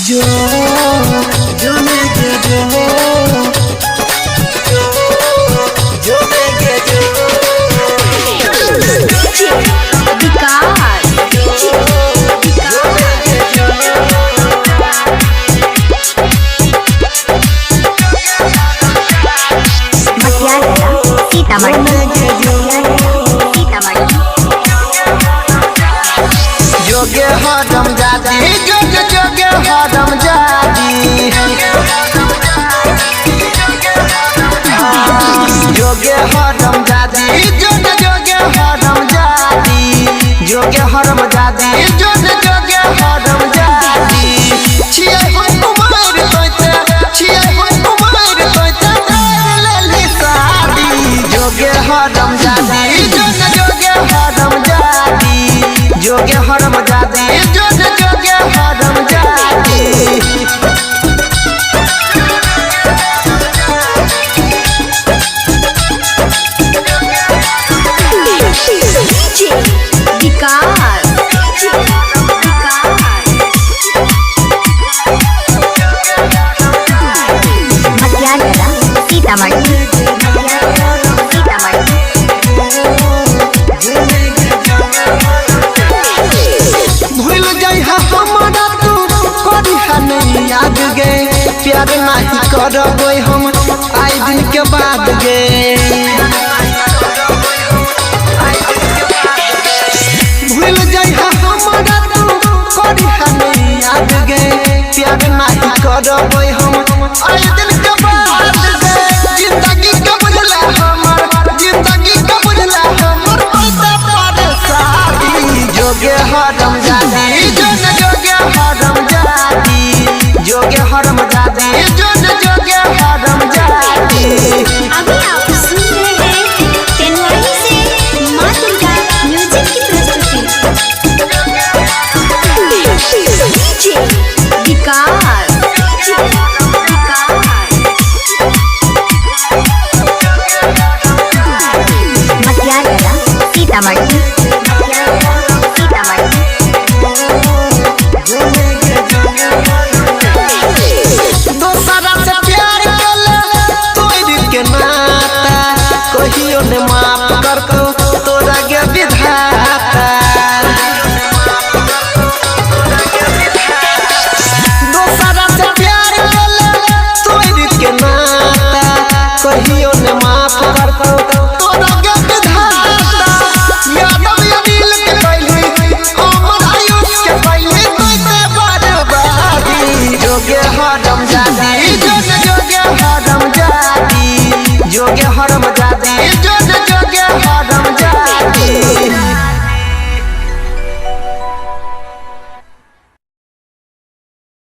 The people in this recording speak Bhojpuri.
जो जो लेके जो जो लेके जो विकास जोगे हरम जादी जोगे हरम जादी जोगे हरम जादी जोगे हरम जादी जोगे हरम जादी जोगे हरम जादी छिए हम कुमार तोते छिए हम कुमार तोते कर लेली शादी जोगे हरम जादी जोगे हरम जादी जोगे हरम जादी जोगे हरम जादी विकास मतियारगढ़ सीतामढ़ी भूल जाई हमरा तू करिहा नहीं याद गे प्यार नहीं करबै हम आई दिन के बाद गे भूल जाई हमरा तू करिहा नहीं याद गे प्यार नहीं करबै हम आई दिन के बाद गे जिंदगी के बुझला हमर जिंदगी के बुझला हमर पैसा पर शादी जोगे हरम जादी जोगे हरम जादी जोगे हरम जादी जोगे हरम जादी अभी आप सुन रहे हैं तेनवाई से मां दुर्गा म्यूजिक की प्रस्तुति विकास मतियारगढ़ सीतामढ़ी दोसरा से प्यार कले तोड़ के नाता कहियो ने माफ कर को तोरा के विधाता दोसरा से प्यार कले तोड़ के नाता कहियो ने माफ कर को तोरा के विधाता यादव अनिल के पहले अमर आयुष के पहले तोते बर्बादी जोगे हरम जादी